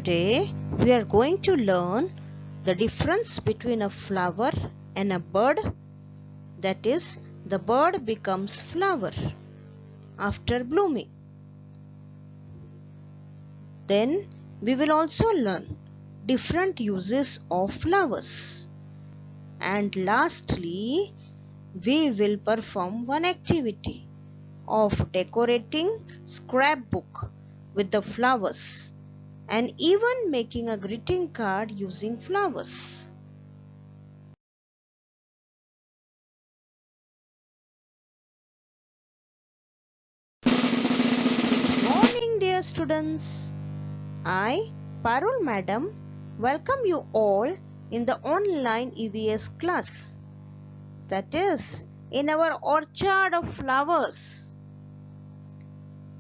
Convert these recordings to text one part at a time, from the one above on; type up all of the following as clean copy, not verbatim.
Today we are going to learn the difference between a flower and a bird. That is, the bird becomes flower after blooming. Then we will also learn different uses of flowers. And lastly, we will perform one activity of decorating scrapbook with the flowers and even making a greeting card using flowers. Good morning, dear students. I, Parul Madam, welcome you all in the online EVS class. That is, in our orchard of flowers.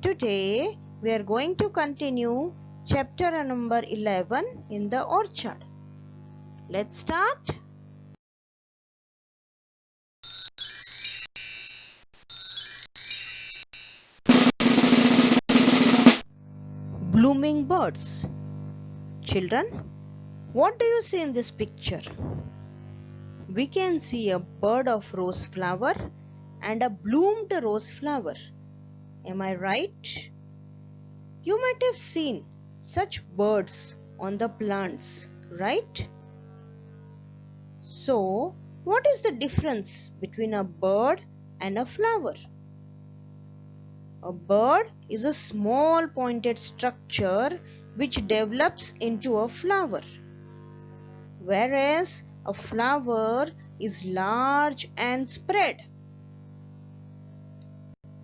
Today, we are going to continue chapter number 11 in the orchard. Let's start. Blooming birds. Children, what do you see in this picture? We can see a bud of rose flower and a bloomed rose flower. Am I right? You might have seen such birds on the plants, right? So, what is the difference between a bird and a flower? A bird is a small pointed structure which develops into a flower, whereas a flower is large and spread.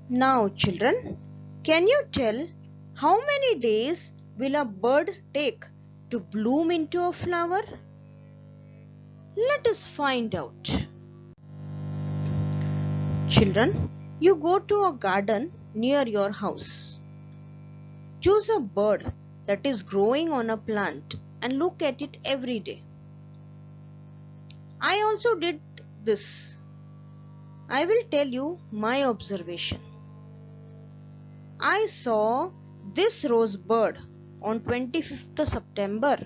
Now children, can you tell how many days will a bird take to bloom into a flower? Let us find out. Children, you go to a garden near your house. Choose a bird that is growing on a plant and look at it every day. I also did this. I will tell you my observation. I saw this rose bird on 25th September.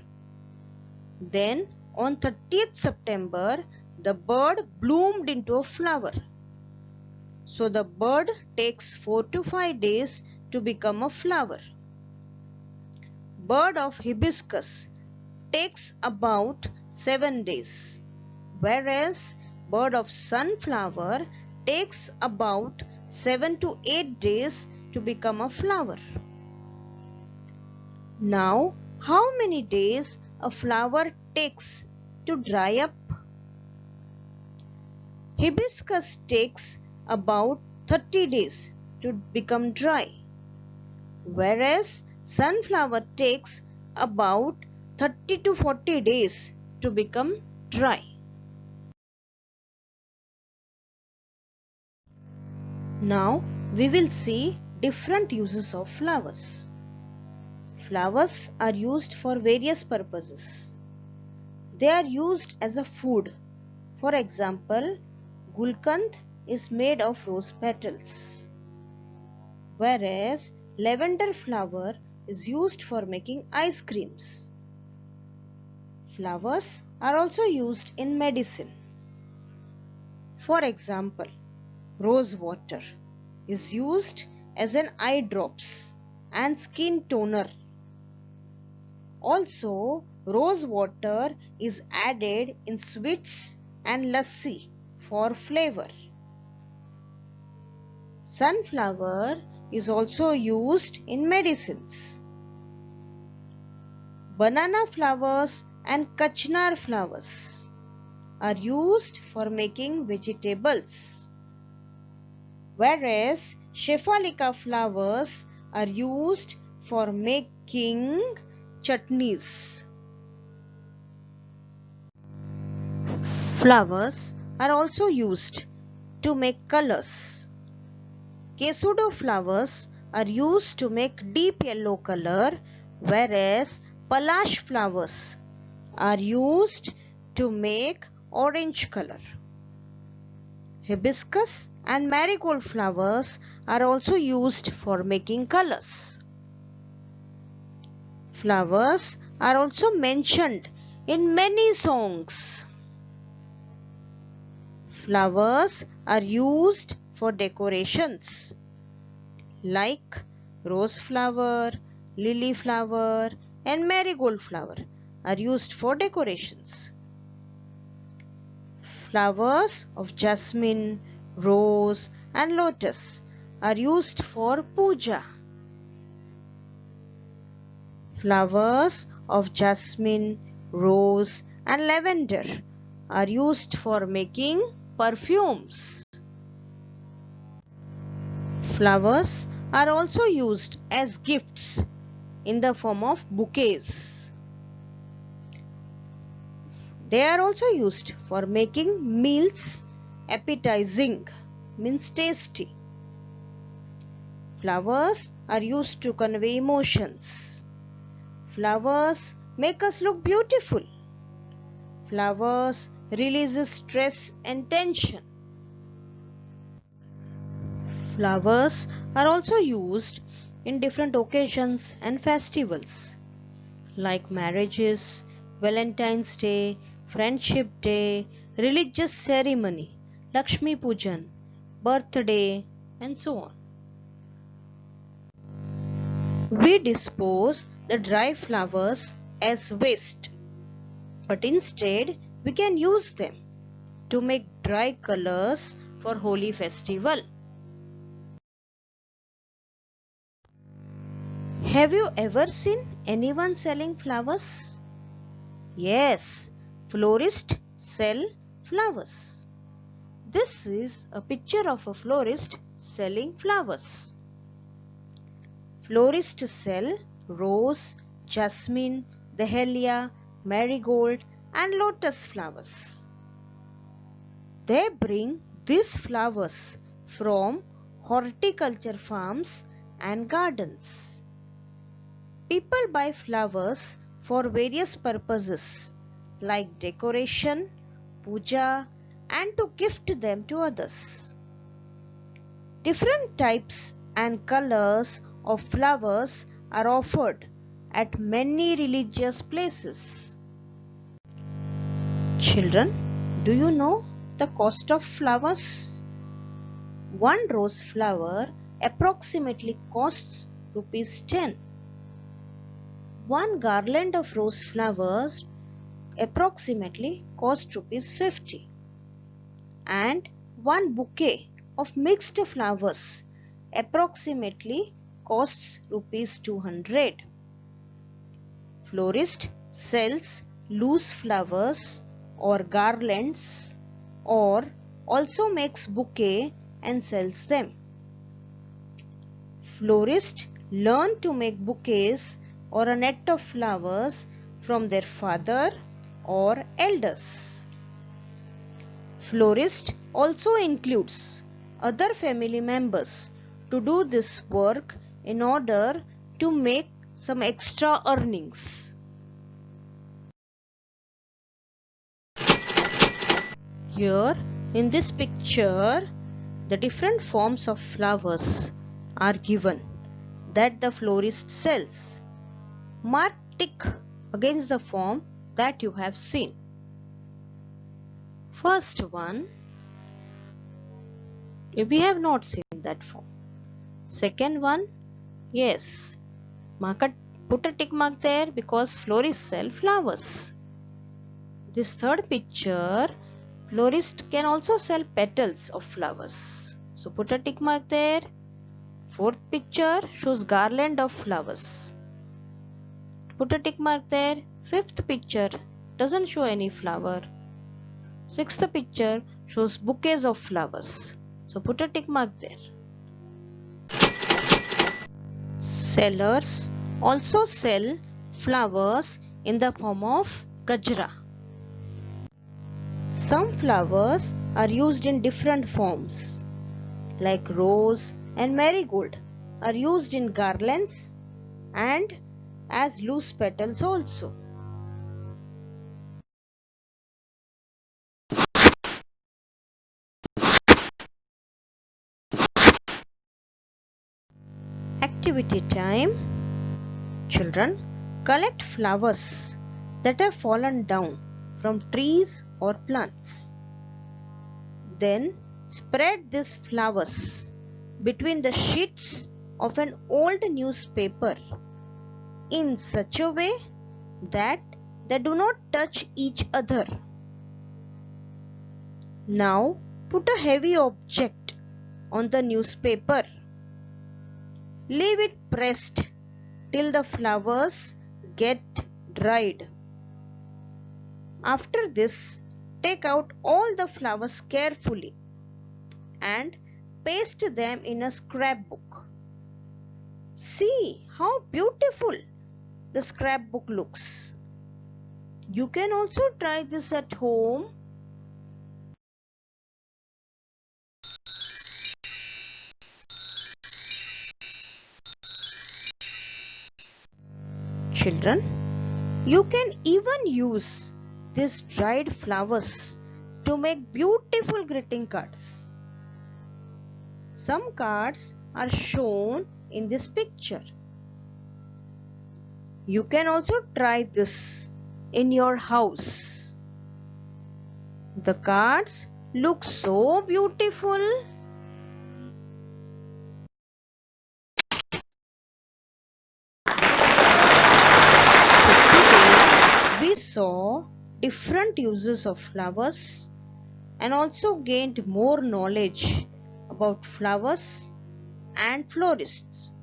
Then on 30th September, the bird bloomed into a flower. So the bird takes 4 to 5 days to become a flower. Bird of hibiscus takes about 7 days, whereas bird of sunflower takes about 7 to 8 days to become a flower. Now, how many days a flower takes to dry up? Hibiscus takes about 30 days to become dry, whereas sunflower takes about 30 to 40 days to become dry. Now we will see different uses of flowers. Flowers are used for various purposes. They are used as a food. For example, gulkand is made of rose petals, whereas lavender flower is used for making ice creams. Flowers are also used in medicine. For example, rose water is used as an eye drops and skin toner. Also, rose water is added in sweets and lassi for flavor. Sunflower is also used in medicines. Banana flowers and kachnar flowers are used for making vegetables, whereas shefalika flowers are used for making chutneys. Flowers are also used to make colors. Kesudo flowers are used to make deep yellow color, whereas palash flowers are used to make orange color. Hibiscus and marigold flowers are also used for making colors. Flowers are also mentioned in many songs. Flowers are used for decorations like rose flower, lily flower, and marigold flower are used for decorations. Flowers of jasmine, rose, and lotus are used for puja. Flowers of jasmine, rose, and lavender are used for making perfumes. Flowers are also used as gifts in the form of bouquets. They are also used for making meals appetizing, means tasty. Flowers are used to convey emotions. Flowers make us look beautiful. Flowers release stress and tension. Flowers are also used in different occasions and festivals like marriages, Valentine's Day, Friendship Day, religious ceremony, Lakshmi Pujan, birthday, and so on. We dispose the dry flowers as waste, but instead we can use them to make dry colors for Holi festival. Have you ever seen anyone selling flowers? Yes, florists sell flowers. This is a picture of a florist selling flowers. Florists sell rose, jasmine, dahlia, marigold, and lotus flowers. They bring these flowers from horticulture farms and gardens. People buy flowers for various purposes like decoration, puja, and to gift them to others. Different types and colors of flowers are offered at many religious places. Children, do you know the cost of flowers? One rose flower approximately costs rupees 10. One garland of rose flowers approximately costs rupees 50. And one bouquet of mixed flowers approximately costs rupees 200. Florist sells loose flowers or garlands or also makes bouquet and sells them. Florists learn to make bouquets or a net of flowers from their father or elders. Florist also includes other family members to do this work in order to make some extra earnings. Here in this picture, the different forms of flowers are given that the florist sells. Mark tick against the form that you have seen. First one, we have not seen that form. Second one, yes, put a tick mark there because florists sell flowers. This third picture, florist can also sell petals of flowers. So put a tick mark there. Fourth picture shows garland of flowers. Put a tick mark there. Fifth picture doesn't show any flower. Sixth picture shows bouquets of flowers. So put a tick mark there. Sellers also sell flowers in the form of gajra. Some flowers are used in different forms, like rose and marigold are used in garlands and as loose petals also. Activity time. Children, Collect flowers that have fallen down from trees or plants. Then spread these flowers between the sheets of an old newspaper in such a way that they do not touch each other. Now put a heavy object on the newspaper. Leave it pressed till the flowers get dried. After this, take out all the flowers carefully and paste them in a scrapbook. See how beautiful the scrapbook looks. You can also try this at home. Children, you can even use these dried flowers to make beautiful greeting cards. Some cards are shown in this picture. You can also try this in your house. The cards look so beautiful. So today we saw different uses of flowers and also gained more knowledge about flowers and florists.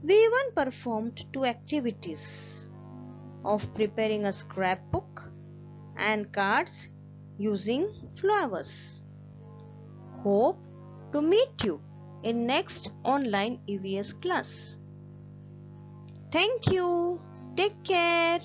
We even performed 2 activities of preparing a scrapbook and cards using flowers. Hope to meet you in next online EVS class. Thank you. Take care.